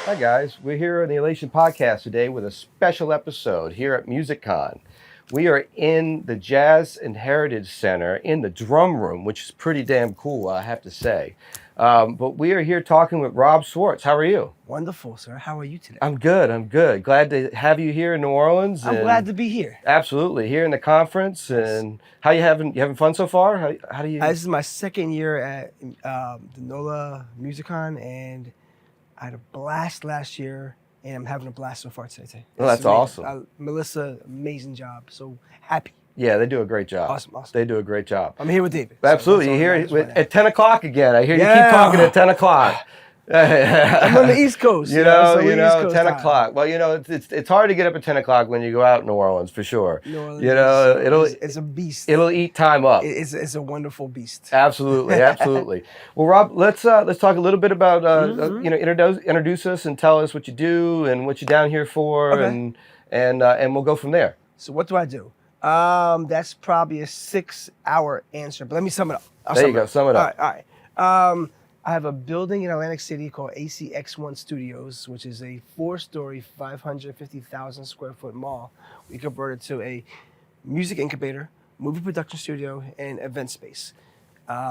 Hi guys, we're here on the Elation podcast today with a special episode here at MusicCon. We are in the Jazz and Heritage Center in the drum room, which is pretty damn cool, I have to say. But we are here talking with Rob Schwartz. How are you? Wonderful, sir. How are you today? I'm good. Glad to have you here in New Orleans. I'm glad to be here. Absolutely, here in the conference. And how you having? You having fun so far? How do you? This is my second year at the NOLA MusicCon, and I had a blast last year, and I'm having a blast so far today. Well, that's awesome. Melissa, amazing job. So happy. Yeah, they do a great job. Awesome. They do a great job. I'm here with David. Absolutely. So you hear it at 10 o'clock again. I hear you keep talking at 10 o'clock. I'm on the East Coast. You know, 10 o'clock. Well, it's hard to get up at 10 o'clock when you go out in New Orleans, for sure. New Orleans, it's a beast. It'll eat time up. It's a wonderful beast. Absolutely. Well, Rob, let's talk a little bit about introduce us and tell us what you do and what you're down here for, and we'll go from there. So what do I do? That's probably a 6-hour answer, but let me sum it up. There you go. Sum it up. All right. I have a building in Atlantic City called ACX1 Studios, which is a 4-story, 550,000 square foot mall. We converted to a music incubator, movie production studio, and event space.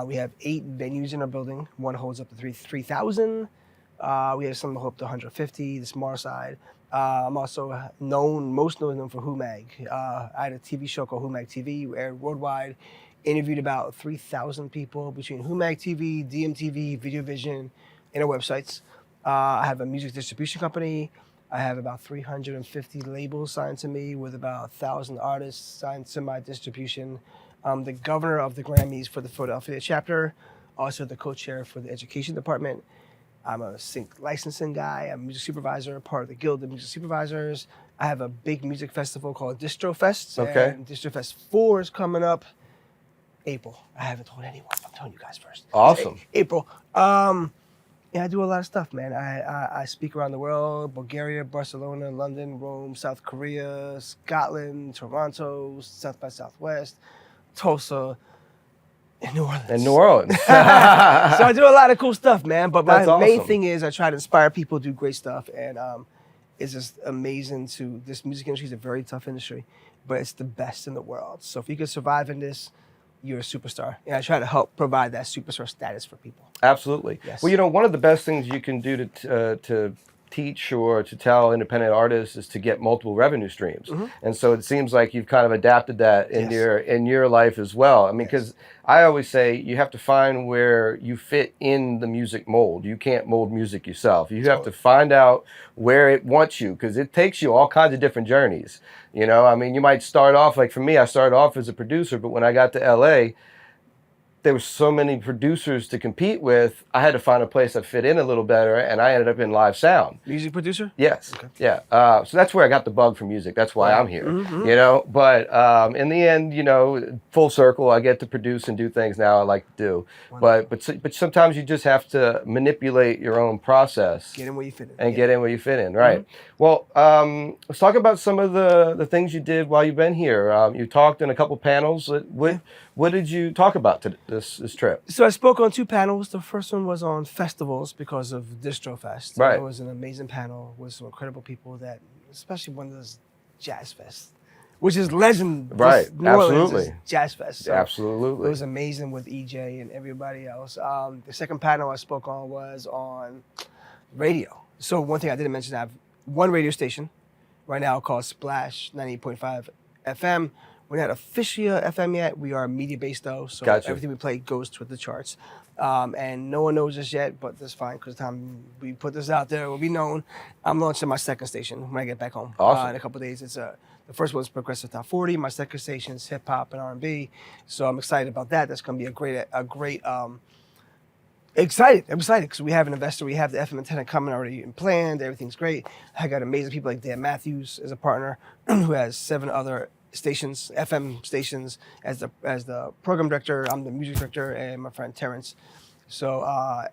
We have 8 venues in our building. One holds up to 3,000. We have some that hold up to 150, the smaller side. I'm also most known for WhoMag. I had a TV show called WhoMag TV. We aired worldwide. Interviewed about 3,000 people between WhoMag TV, DMTV, Video Vision, and our websites. I have a music distribution company. I have about 350 labels signed to me with about 1,000 artists signed to my distribution. I'm the governor of the Grammys for the Philadelphia chapter, also the co-chair for the education department. I'm a sync licensing guy. I'm a music supervisor, part of the Guild of Music Supervisors. I have a big music festival called DistroFest. Okay. And DistroFest 4 is coming up. April. I haven't told anyone. I'm telling you guys first. Awesome. April. Yeah, I do a lot of stuff, man. I speak around the world: Bulgaria, Barcelona, London, Rome, South Korea, Scotland, Toronto, South by Southwest, Tulsa, and New Orleans. So I do a lot of cool stuff, man. But my main thing is I try to inspire people to do great stuff, and it's just amazing. This music industry is a very tough industry, but it's the best in the world. So if you can survive in this, you're a superstar. And I try to help provide that superstar status for people. Absolutely. Yes. Well, one of the best things you can do to teach or to tell independent artists is to get multiple revenue streams. Mm-hmm. And so it seems like you've kind of adapted that in your life as well. I mean, because I always say you have to find where you fit in the music mold. You can't mold music yourself. You have to find out where it wants you, because it takes you all kinds of different journeys. I mean, you might start off, like for me, I started off as a producer, but when I got to LA, there were so many producers to compete with. I had to find a place that fit in a little better, and I ended up in live sound. Music producer? Yes. Okay. Yeah. So that's where I got the bug for music. That's why I'm here. Mm-hmm. But in the end, full circle, I get to produce and do things now I like to do. Wonderful. But sometimes you just have to manipulate your own process. Get in where you fit in. And get in where you fit in, right? Mm-hmm. Well, let's talk about some of the things you did while you've been here. You talked in a couple panels. What did you talk about this trip? So I spoke on 2 panels. The first one was on festivals because of DistroFest. Right. It was an amazing panel with some incredible people especially one of those Jazz Fest, which is legend. Right. New Orleans Absolutely. is Jazz Fest. So absolutely. It was amazing with EJ and everybody else. The second panel I spoke on was on radio. So one thing I didn't mention, I have one radio station right now called Splash 98.5 FM. We're not officially a FM yet. We are media-based though, so everything we play goes to the charts. And no one knows this yet, but that's fine, because the time we put this out there, it will be known. I'm launching my second station when I get back home. Awesome. In a couple of days. It's the first one's Progressive Top 40. My second station is hip hop and R&B. So I'm excited about that. That's going to be a great. Excited. I'm excited because we have an investor. We have the FM antenna coming already and planned. Everything's great. I got amazing people like Dan Matthews as a partner, who has 7 other stations, FM stations, as the program director. I'm the music director, and my friend Terrence. So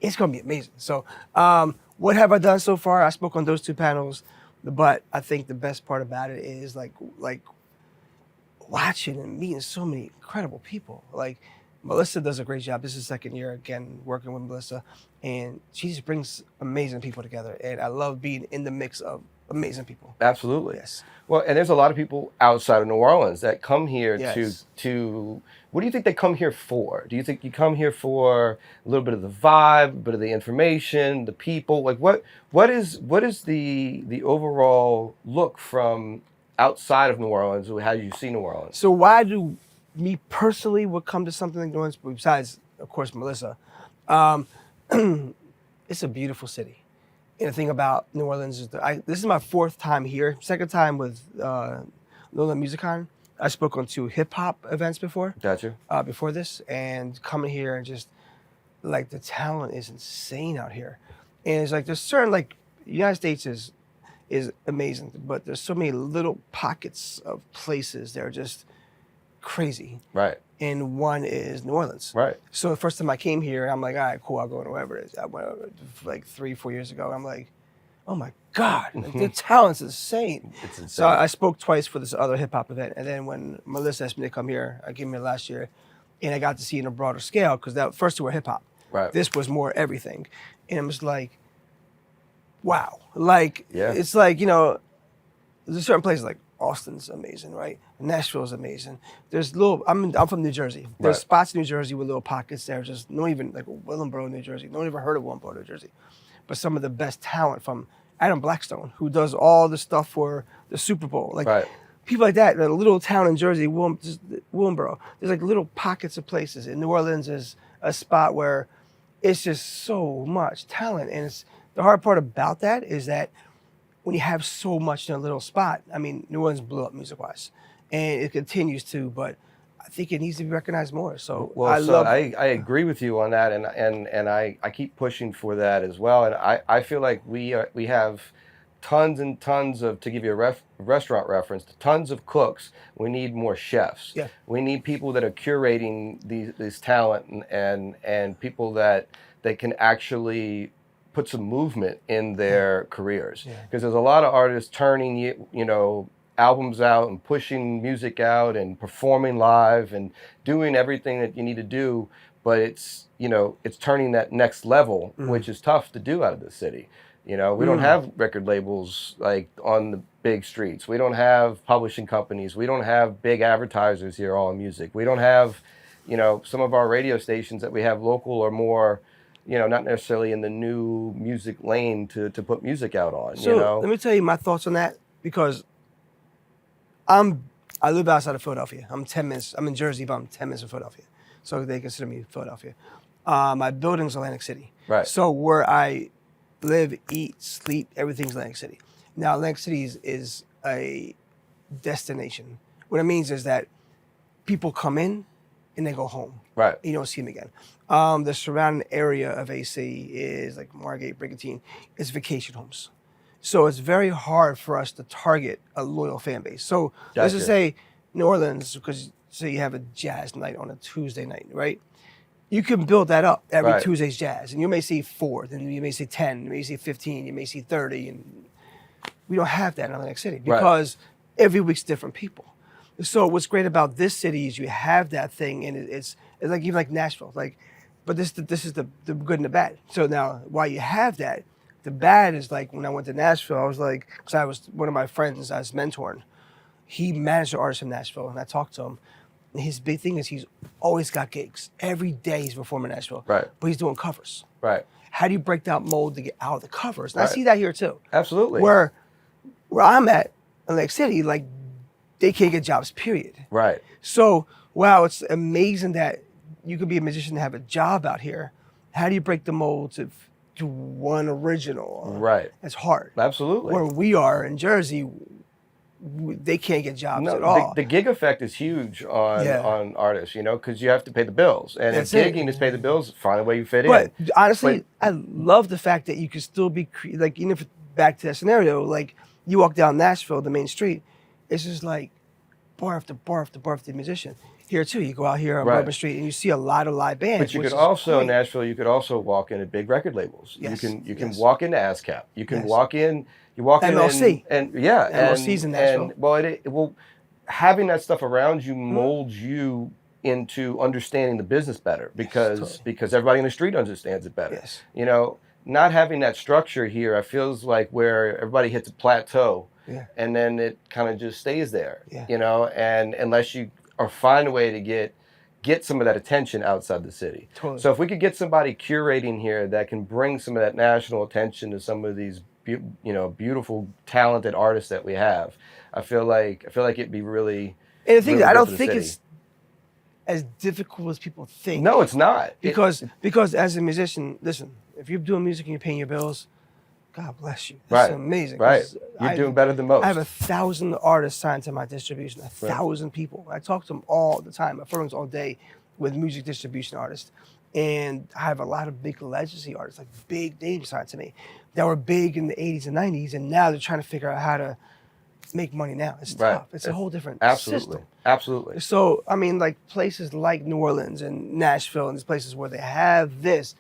it's going to be amazing. So what have I done so far? I spoke on those 2 panels, but I think the best part about it is like watching and meeting so many incredible people. Like Melissa does a great job. This is the second year again working with Melissa, and she just brings amazing people together. And I love being in the mix of amazing people. Absolutely. Yes. Well, and there's a lot of people outside of New Orleans that come here Yes. to. What do you think they come here for? Do you think you come here for a little bit of the vibe, a bit of the information, the people? Like what is the overall look from outside of New Orleans? How do you see New Orleans? So why do me personally would come to something like New Orleans, besides of course Melissa? It's a beautiful city. And the thing about New Orleans is that this is my 4th time here. 2nd time with NOLA MusicCon. I spoke on 2 hip hop events before. Gotcha. Before this, and coming here and just like the talent is insane out here. And it's like there's certain, like, the United States is amazing, but there's so many little pockets of places that are just crazy. Right. And one is New Orleans. Right. So the first time I came here, I'm like, all right, cool, I'll go to wherever it is. I went like 3-4 years ago. I'm like, oh my God, like, the talent's insane. It's insane. So I spoke twice for this other hip hop event. And then when Melissa asked me to come here, I came here last year, and I got to see it in a broader scale, because that first 2 were hip hop. Right. This was more everything. And it was like, wow. Like, Yeah. it's like, you know, there's certain places like Austin's amazing, right? Nashville's amazing. There's I'm from New Jersey. There's Right. spots in New Jersey with little pockets that are just not even, like Willingboro, New Jersey. No one ever heard of Willingboro, New Jersey. But some of the best talent, from Adam Blackstone, who does all the stuff for the Super Bowl. Like, Right. people like that in a little town in Jersey, Willingboro. There's like little pockets of places. And New Orleans is a spot where it's just so much talent. And the hard part about that is that when you have so much in a little spot, I mean, New Orleans blew up music-wise, and it continues to, but I think it needs to be recognized more. So Well, I agree with you on that, and I keep pushing for that as well. And I feel like we have tons and tons of, to give you a restaurant reference, tons of cooks. We need more chefs. Yeah. We need people that are curating these talent and people that they can actually put some movement in their careers. Because there's a lot of artists turning albums out and pushing music out and performing live and doing everything that you need to do, but it's turning that next level, which is tough to do out of the city. We don't have record labels like on the big streets. We don't have publishing companies. We don't have big advertisers here on music. We don't have, some of our radio stations that we have local are more, not necessarily in the new music lane to put music out on. So let me tell you my thoughts on that, because I live outside of Philadelphia. I'm 10 minutes. I'm in Jersey, but I'm 10 minutes from Philadelphia, so they consider me Philadelphia. My building's Atlantic City. Right. So where I live, eat, sleep, everything's Atlantic City. Now, Atlantic City is a destination. What it means is that people come in and they go home. Right. You don't see them again. The surrounding area of AC is like Margate, Brigantine. It's vacation homes. So it's very hard for us to target a loyal fan base. So let's just say New Orleans, because say you have a jazz night on a Tuesday night, right? You can build that up every Tuesday's jazz, and you may see 4, then you may see 10, you may see 15, you may see 30, and we don't have that in Atlantic City because every week's different people. So what's great about this city is you have that thing, and it's like even like Nashville, but this is the good and the bad. So now while you have that, the bad is like when I went to Nashville, I was like, because I was one of my friends I was mentoring, he managed an artist in Nashville, and I talked to him. And his big thing is he's always got gigs. Every day he's performing in Nashville. Right. But he's doing covers. Right. How do you break that mold to get out of the covers? And I see that here too. Absolutely. Where I'm at, in Lake City, like, they can't get jobs, period. Right. So, wow, it's amazing that you could be a musician and have a job out here. How do you break the mold to do one original? Right. It's hard. Absolutely. Where we are in Jersey, they can't get jobs at all. The gig effect is huge on artists, because you have to pay the bills. And if gigging is pay the bills, find a way you fit in. But honestly, I love the fact that you can still be, like, even if back to that scenario, like, you walk down Nashville, the main street, it's just like bar after bar after bar after musician. Here too, you go out here on Bourbon Street and you see a lot of live bands. But you could also, in Nashville, you could also walk in at big record labels. Yes. You can walk into ASCAP. You can walk in. You walk MLC. in and MLC's in Nashville. Having that stuff around you molds you into understanding the business better because everybody in the street understands it better. Yes. You know, not having that structure here, I feels like where everybody hits a plateau, and then it kind of just stays there. You know, and unless you or find a way to get some of that attention outside the city. Totally. So if we could get somebody curating here that can bring some of that national attention to some of these beautiful, talented artists that we have, I feel like it'd be really. And the thing really is, I good don't for the think city. it's as difficult as people think. No, it's not. Because as a musician, listen, if you're doing music and you're paying your bills, God bless you. That's amazing. Right. You're doing better than most. I have 1,000 artists signed to my distribution. 1,000 people. I talk to them all the time. I phone all day with music distribution artists. And I have a lot of big legacy artists, like big names signed to me that were big in the 80s and 90s. And now they're trying to figure out how to make money now. It's tough. It's a whole different system. Absolutely. So, I mean, like places like New Orleans and Nashville and these places where they have this,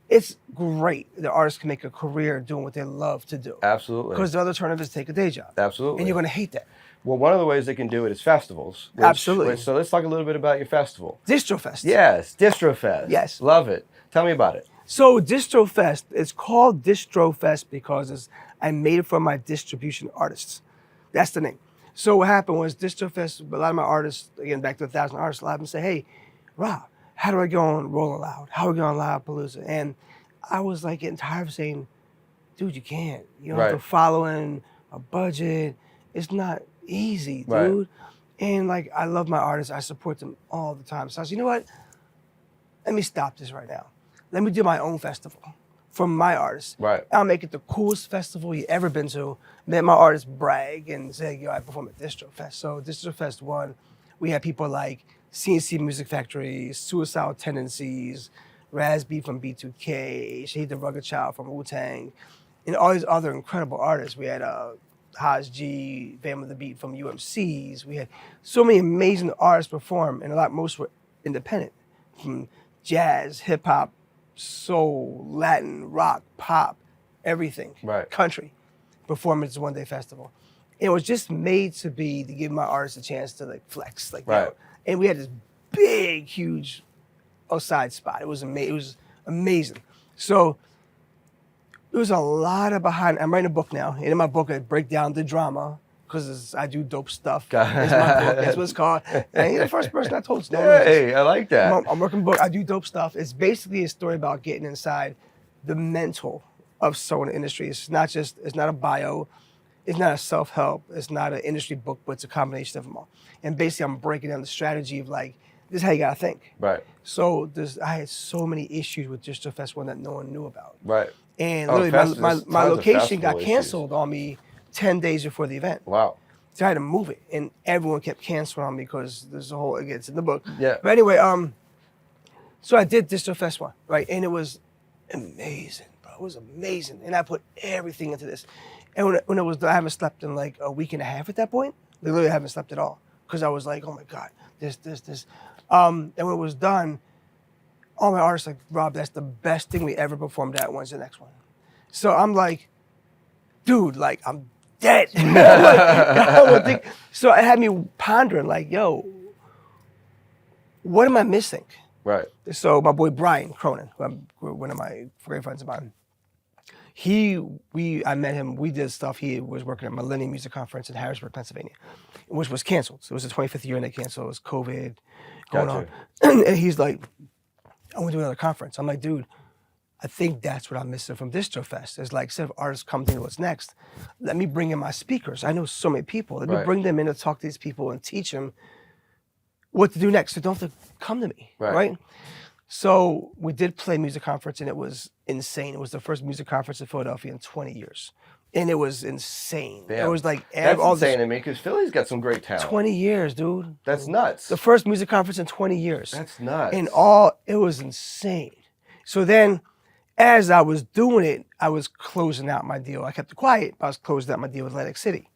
it's great. The artists can make a career doing what they love to do. Absolutely. Because the other alternative is take a day job. Absolutely. And you're going to hate that. Well, one of the ways they can do it is festivals. Absolutely. So let's talk a little bit about your festival. DistroFest. Yes, DistroFest. Yes. Love it. Tell me about it. So DistroFest, it's called DistroFest because I made it for my distribution artists. That's the name. So what happened was DistroFest, a lot of my artists, again, back to 1,000 artists, a lot of them say, hey, Rob, how do I go on Roll Loud? How do I go on Loudpalooza? And I was like getting tired of saying, dude, you can't. You don't have to follow in a budget. It's not easy, dude. Right. And like, I love my artists. I support them all the time. So I said, you know what? Let me stop this right now. Let me do my own festival for my artists. Right. I'll make it the coolest festival you ever been to. Let my artists brag and say, yo, I perform at DistroFest. So DistroFest 1, we had people like CNC Music Factory, Suicidal Tendencies, Raz B from B2K, Shahid the Rugged Child from Wu-Tang, and all these other incredible artists. We had Haj G, Fam of the Beat from UMCs. We had so many amazing artists perform, and most were independent, from jazz, hip hop, soul, Latin, rock, pop, everything, country, performance one day festival. It was just made to give my artists a chance to like flex, like and we had this big, huge outside spot. It was amazing. So there was a lot of behind. I'm writing a book now, and in my book I break down the drama because I do dope stuff. It's my book. That's what it's called. And you're the first person I told. Hey, I like that. I'm working book. I do dope stuff. It's basically a story about getting inside the mental of someone in the industry. It's not a bio. It's not a self-help. It's not an industry book, but it's a combination of them all. And basically, I'm breaking down the strategy of like, this is how you gotta think. Right. So I had so many issues with DistroFest 1 that no one knew about. Right. And literally, my location got canceled on me 10 days before the event. Wow. So I had to move it, and everyone kept canceling on me because there's a whole, again, it's in the book. Yeah. But anyway, so I did DistroFest 1, right? And it was amazing, bro. It was amazing. And I put everything into this. And when it was done, I haven't slept in like a week and a half at that point. Literally, I haven't slept at all. Because I was like, oh my God, this. And when it was done, all my artists like, Rob, that's the best thing we ever performed at. When's the next one? So I'm like, dude, like I'm dead. So it had me pondering like, yo, what am I missing? Right. So my boy Brian Cronin, one of my great friends of mine, I met him, we did stuff. He was working at Millennium Music Conference in Harrisburg, Pennsylvania, which was canceled. So it was the 25th year and they canceled. It was COVID going on. And he's like, I want to do another conference. I'm like, dude, I think that's what I'm missing from DistroFest. It's like, instead of artists come to me, what's next? Let me bring in my speakers. I know so many people. Let me bring them in to talk to these people and teach them what to do next. So don't have to come to me, right? So we did play music conference and it was insane. It was the first music conference in Philadelphia in 20 years. And it was insane. Damn. It was like that's insane to me because Philly's got some great talent. 20 years, dude. That's nuts. The first music conference in 20 years. That's nuts. And it was insane. So then as I was doing it, I was closing out my deal. I kept it quiet, but I was closing out my deal with Atlantic City.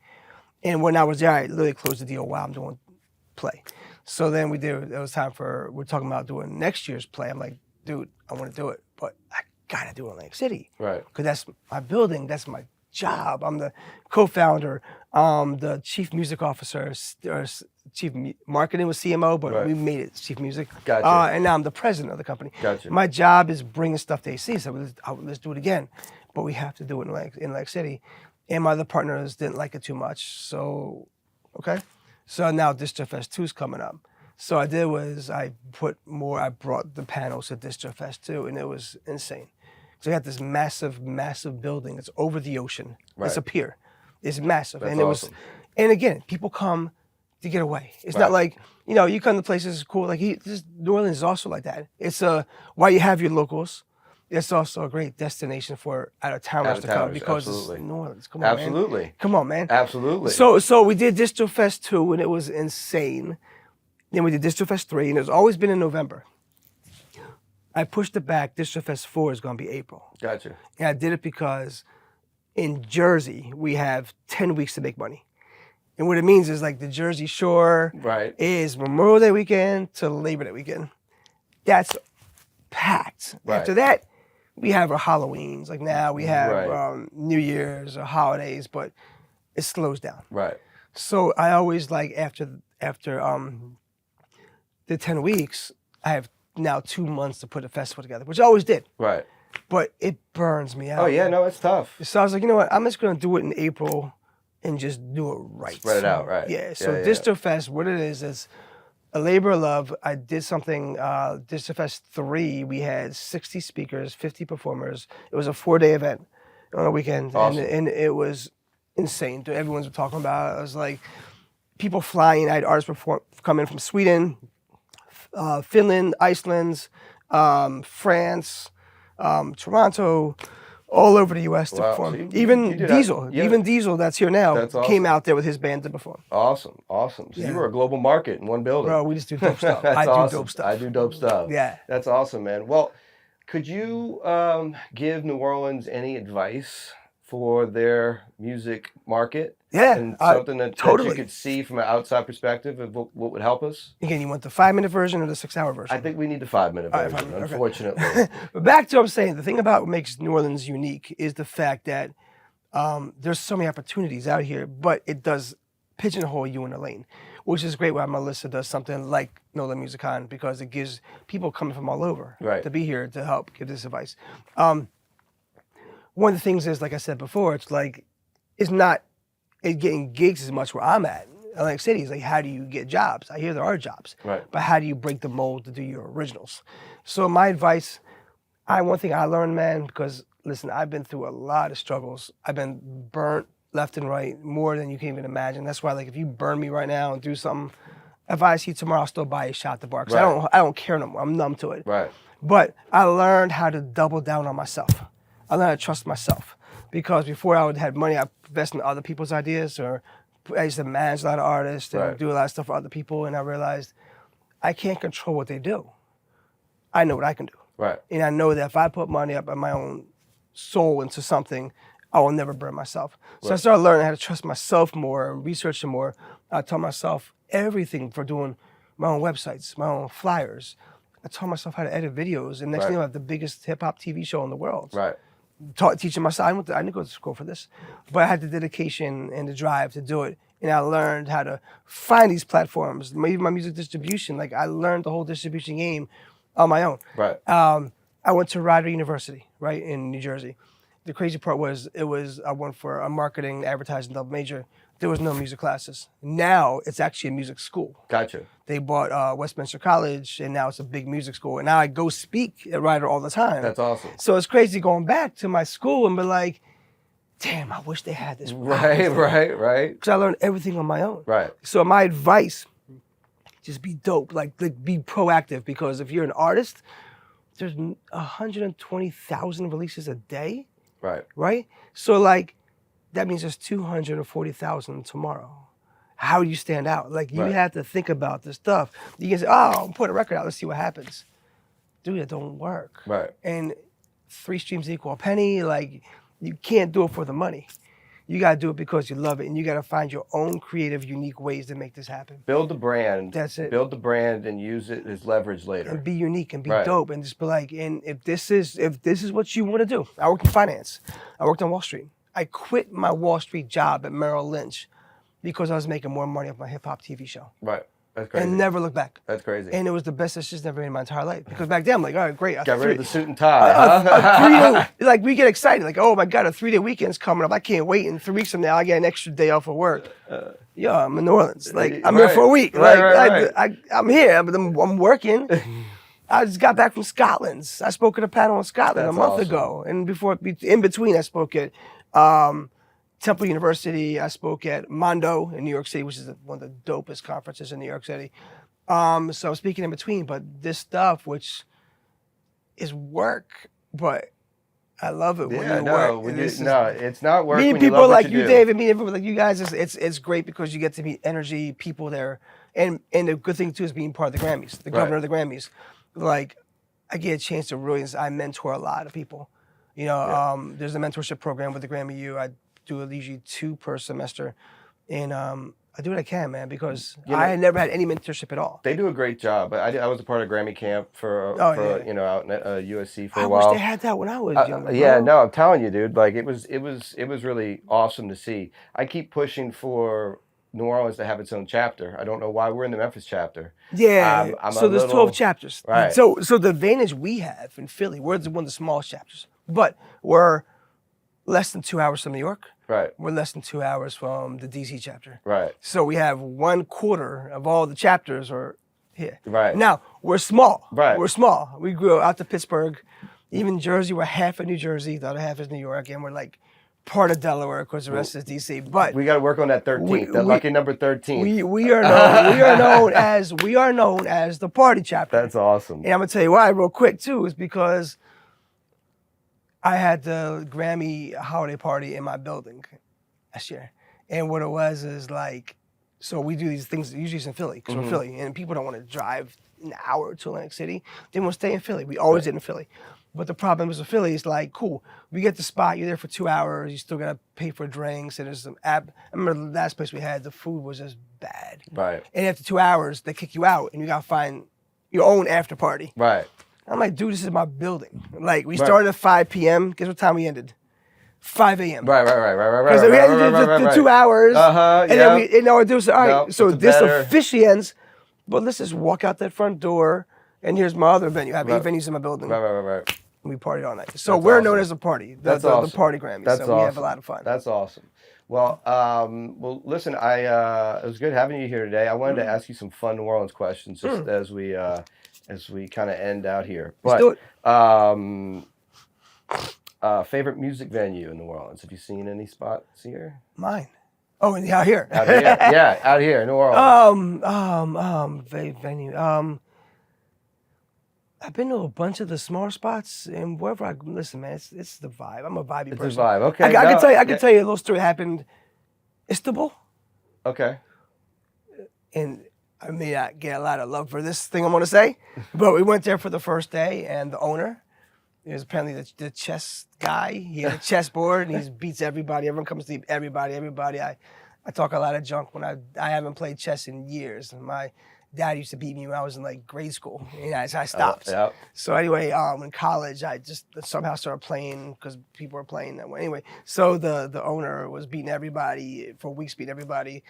And when I was there, I literally closed the deal while I'm doing play. So then it was time we're talking about doing next year's play. I'm like, dude, I want to do it, but I gotta do it in Atlantic City. Right. Because that's my building, that's my job. I'm the co-founder, the chief music officer, marketing was CMO, but Right. we made it chief music. Gotcha. And now I'm the president of the company. Gotcha. My job is bringing stuff to AC. So let's do it again, but we have to do it in Atlantic City. And my other partners didn't like it too much. So, okay. So now DistroFest 2 is coming up. So I did was I brought the panels to DistroFest 2, and it was insane. So we got this massive building. It's over the ocean. Right. It's a pier. It's massive. That's and it was, awesome. and again, people come to get away. It's not like, you come to places cool. Like New Orleans is also like that. It's while you have your locals, it's also a great destination for out-of-towners to come because absolutely. it's New Orleans. Come on, Absolutely. man. Come on, man. Absolutely. So we did DistroFest 2, and it was insane. Then we did DistroFest 3, and it's always been in November. I pushed it back. DistroFest 4 is going to be April. Gotcha. And I did it because in Jersey, we have 10 weeks to make money. And what it means is like the Jersey Shore Right. is Memorial Day weekend to Labor Day weekend. That's packed. Right. After that, we have our Halloweens. Like now we have Right. New Year's or holidays, but it slows down. Right. So I always like after the 10 weeks, I have now 2 months to put a festival together, which I always did. Right. But it burns me out. Oh yeah, no, it's tough. So I was like, you know what? I'm just gonna do it in April and just do it right. Spread it out, right? Yeah. So Yeah. DistroFest, what it is a labor of love. I did something. DistroFest 3. We had 60 speakers, 50 performers. It was a 4-day event on a weekend, Awesome. and it was insane. Everyone's talking about it. I was like, people flying. I had artists come in from Sweden, Finland, Iceland, France, Toronto, all over the U.S. to Wow. perform. So you Even did Diesel, that. Yeah. even Diesel, that's here now, That's awesome. came out there with his band to perform. Awesome. So Yeah. you were a global market in one building. Bro, we just do dope stuff. That's I do awesome. dope stuff. I do dope stuff. Yeah. That's awesome, man. Well, could you give New Orleans any advice for their music market? Yeah, And something that totally. you could see from an outside perspective of what would help us? Again, you want the 5-minute version or the 6-hour version? I think we need the 5-minute All right, version, 5 minutes, okay. unfortunately. But back to what I'm saying, the thing about what makes New Orleans unique is the fact that there's so many opportunities out here, but it does pigeonhole you in a lane, which is great why Melissa does something like NOLA MusicCon, because it gives people coming from all over Right. to be here to help give this advice. One of the things is, like I said before, it's like, it's not getting gigs as much where I'm at. Atlantic City is like, how do you get jobs? I hear there are jobs, Right. but how do you break the mold to do your originals? So my advice, one thing I learned, man, because listen, I've been through a lot of struggles. I've been burnt left and right, more than you can even imagine. That's why, like, if you burn me right now and do something, if I see you tomorrow, I'll still buy you a shot at the bar. Because Right. I don't care no more. I'm numb to it. Right. But I learned how to double down on myself. I learned how to trust myself. Because before I would have money, I invest in other people's ideas, or I used to manage a lot of artists and Right. do a lot of stuff for other people. And I realized I can't control what they do. I know what I can do. Right. And I know that if I put money up and my own soul into something, I will never burn myself. So I started learning how to trust myself more and researching more. I taught myself everything for doing my own websites, my own flyers. I taught myself how to edit videos. And next thing you know, I have the biggest hip hop TV show in the world. Right. Teaching myself, I didn't go to school for this, but I had the dedication and the drive to do it. And I learned how to find these platforms, even my music distribution. Like, I learned the whole distribution game on my own. Right. I went to Rider University, right, in New Jersey. The crazy part was, I went for a marketing, advertising double major. There was no music classes. Now it's actually a music school. Gotcha. They bought Westminster College, and now it's a big music school. And now I go speak at Rider all the time. That's awesome. So it's crazy going back to my school and be like, damn, I wish they had this. Right. Because I learned everything on my own. Right. So my advice, just be dope, like be proactive, because if you're an artist, there's 120,000 releases a day, Right. right? So like, that means there's 240,000 tomorrow. How do you stand out? Like, you Right. have to think about this stuff. You can say, oh, I'll put a record out, let's see what happens. Dude, it don't work. Right. And 3 streams equal a penny. Like, you can't do it for the money. You got to do it because you love it, and you got to find your own creative, unique ways to make this happen. Build the brand. That's it. Build the brand and use it as leverage later. And be unique and be Right. dope, and just be like, and if this is what you want to do. I worked in finance. I worked on Wall Street. I quit my Wall Street job at Merrill Lynch because I was making more money off my hip hop TV show. Right. That's crazy. And never looked back. That's crazy. And it was the best decision ever made in my entire life. Because back then, I'm like, all right, great. Got rid of the suit and tie. Huh? Like, we get excited. Like, oh my God, a 3-day weekend's coming up. I can't wait. And 3 weeks from now, I get an extra day off of work. Yeah, I'm in New Orleans. Like, I'm here for a week. I'm here, but I'm working. I just got back from Scotland. I spoke at a panel in Scotland a month ago. And in between, I spoke at Temple University. I spoke at Mondo in New York City, which is one of the dopest conferences in New York City. So I'm speaking in between, but this stuff, which is work, but I love it when you work. It's not work. Meeting when you people love what like you you, do. David, meeting people like you guys, it's great because you get to meet energy, people there. And the good thing too is being part of the Grammys, the governor of the Grammys. Like, I get a chance to really, I mentor a lot of people. You know, there's a mentorship program with the Grammy U. I do usually 2 per semester, and I do what I can, man, because I had never had any mentorship at all. They do a great job. I was a part of Grammy camp for you know, out in USC for a while. I wish they had that when I was younger. Yeah, no, I'm telling you, dude. Like, it was really awesome to see. I keep pushing for New Orleans to have its own chapter. I don't know why we're in the Memphis chapter. Yeah, so there's 12 chapters. Right. So the advantage we have in Philly, we're one of the smallest chapters, but we're less than 2 hours from New York. Right. We're less than 2 hours from the DC chapter. Right. So we have 1/4 of all the chapters are here. Right. Now, we're small. Right. We're small. We grew out to Pittsburgh. Even Jersey, we're half of New Jersey. The other half is New York. And we're like part of Delaware because the rest is DC. But we got to work on that 13th, that lucky number 13. We are known as the party chapter. That's awesome. And I'm gonna tell you why real quick too, is because I had the Grammy holiday party in my building last year. And what it was is like, so we do these things, usually it's in Philly, because we're Philly, and people don't want to drive an hour to Atlantic City. They want to stay in Philly. We always did in Philly. But the problem is with Philly is like, cool, we get the spot, you're there for 2 hours, you still gotta pay for drinks, and there's some I remember the last place we had, the food was just bad. Right. And after 2 hours, they kick you out, and you gotta find your own after party. Right. I'm like, dude, this is my building. Like, we started at 5 p.m. Guess what time we ended? 5 a.m. Right. Because we had to do the 2 hours. And then we, you know, it was, all right, so this officially ends, but let's just walk out that front door, and here's my other venue. I have 8 venues in my building. Right. We partied all night. So we're known as a party. That's awesome. The party Grammys. That's so we have a lot of fun. That's awesome. Well, listen, it was good having you here today. I wanted to ask you some fun New Orleans questions just as we kind of end out here. Let's do it. Favorite music venue in New Orleans? Have you seen any spots here? Mine. Oh, and out here. Out here. Yeah, out here in New Orleans. Venue. I've been to a bunch of the smaller spots, and wherever I listen, man, it's the vibe. I'm a vibey person. It's a vibe. Okay. I can tell you a little story happened. Istanbul. Okay. And I may not get a lot of love for this thing I'm going to say, but we went there for the first day, and the owner is apparently the chess guy. He had a chessboard, and he beats everybody. Everyone comes to everybody. I talk a lot of junk when I haven't played chess in years. And my dad used to beat me when I was in like grade school. And I stopped. Yep. So anyway, in college, I just somehow started playing because people were playing that way. Anyway, so the owner was beating everybody for weeks, beating everybody.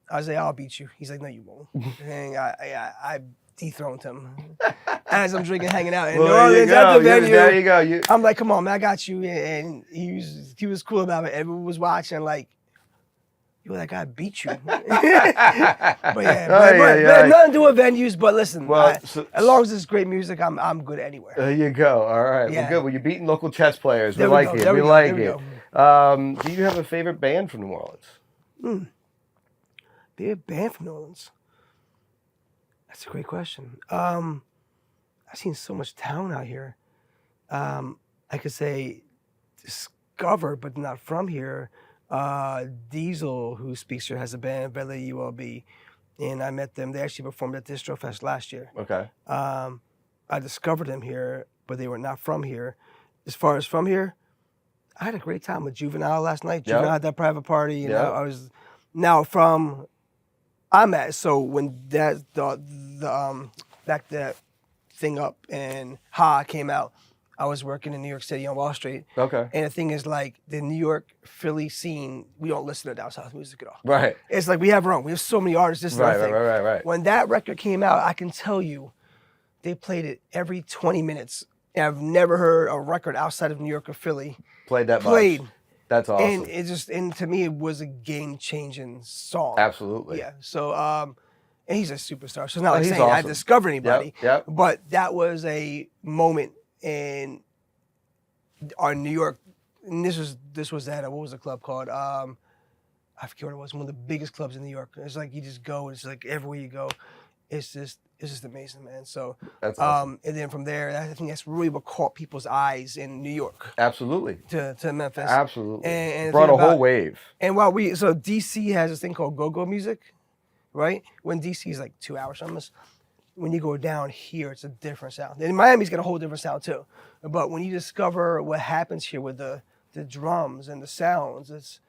I was like, I'll beat you. He's like, no, you won't. And I dethroned him as I'm drinking, hanging out. And there you go. I'm like, come on, man, I got you. And he was cool about it. Everyone was watching, like, you that guy beat you. But nothing to do with venues. But listen, as long as it's great music, I'm good anywhere. There you go. All right. Yeah. Well, good. Well, you're beating local chess players. We We like it. go. Do you have a favorite band from New Orleans? Favorite band from New Orleans? That's a great question. I've seen so much town out here. I could say discovered, but not from here. Diesel, who speaks here, has a band, Valley ULB, and I met them. They actually performed at DistroFest last year. Okay. I discovered them here, but they were not from here. As far as from here, I had a great time with Juvenile last night. Juvenile had that private party. You know, I was from. I'm at when that back that thing up and Ha came out. I was working in New York City on Wall Street. Okay. And the thing is, like, the New York, Philly scene, we don't listen to down south music at all. Right. It's like we have our own. We have so many artists. This is our thing. Right. When that record came out, I can tell you, they played it every 20 minutes. And I've never heard a record outside of New York or Philly played. That's awesome. And it just, and to me, it was a game-changing song. Absolutely. Yeah. So, and he's a superstar. So it's not like saying awesome. I discovered anybody. Yep. But that was a moment in our New York. And this was at what was the club called? I forget what it was. One of the biggest clubs in New York. It's like you just go. It's like everywhere you go, it's just amazing, man. So that's awesome. And then from there, I think that's really what caught people's eyes in New York. Absolutely. To Memphis. Absolutely. And brought a whole wave. And so DC has this thing called go-go music, right? When DC is like 2 hours from us, when you go down here, it's a different sound. And Miami's got a whole different sound too. But when you discover what happens here with the drums and the sounds, it's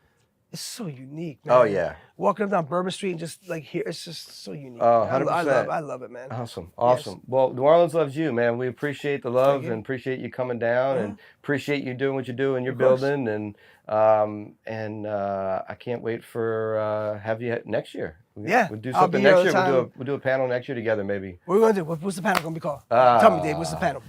so unique, man. Oh, yeah. Walking up down Bourbon Street and just like here, it's just so unique. 100%. I love it, man. Awesome. Yes. Well, New Orleans loves you, man. We appreciate the love and appreciate you coming down and appreciate you doing what you do in your building. And I can't wait for have you next year. We'll do something next year. We'll do a panel next year together, maybe. What are we gonna do? What's the panel gonna be called? Tell me, Dave. What's the panel?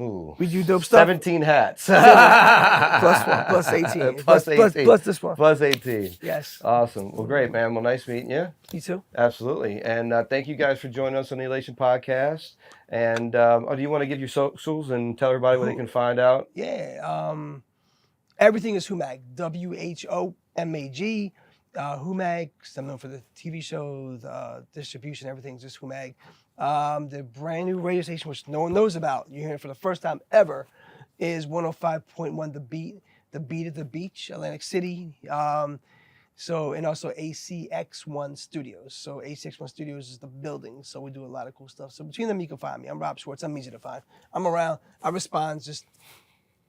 Ooh. We do dope stuff. 17 hats. plus one, plus 18. Plus 18. Plus this one. Plus 18. Yes. Awesome. Well, great, man. Well, nice meeting you. You too. Absolutely. And thank you guys for joining us on the Elation podcast. And do you want to give your socials and tell everybody where they can find out? Yeah. Everything is Humag. WHOMAG. Humag. I'm known for the TV shows, distribution, everything's just Humag. The brand new radio station, which no one knows about, you're hearing for the first time ever, is 105.1 The Beat. The Beat at the Beach, Atlantic City. And also ACX1 Studios. So ACX1 Studios is the building. So we do a lot of cool stuff. So between them, you can find me. I'm Rob Schwartz. I'm easy to find. I'm around. I respond. Just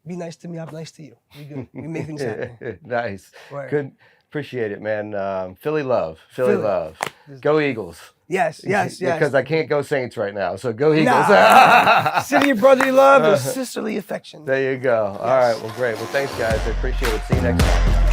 be nice to me. I'm nice to you. We good. We make things happen. Nice. Word. Good. Appreciate it, man. Philly love. Philly love. Go Eagles. Yes. Because I can't go Saints right now, so go Eagles. City of brotherly love and sisterly affection. There you go. Yes. All right, well, great. Well, thanks, guys. I appreciate it. See you next time.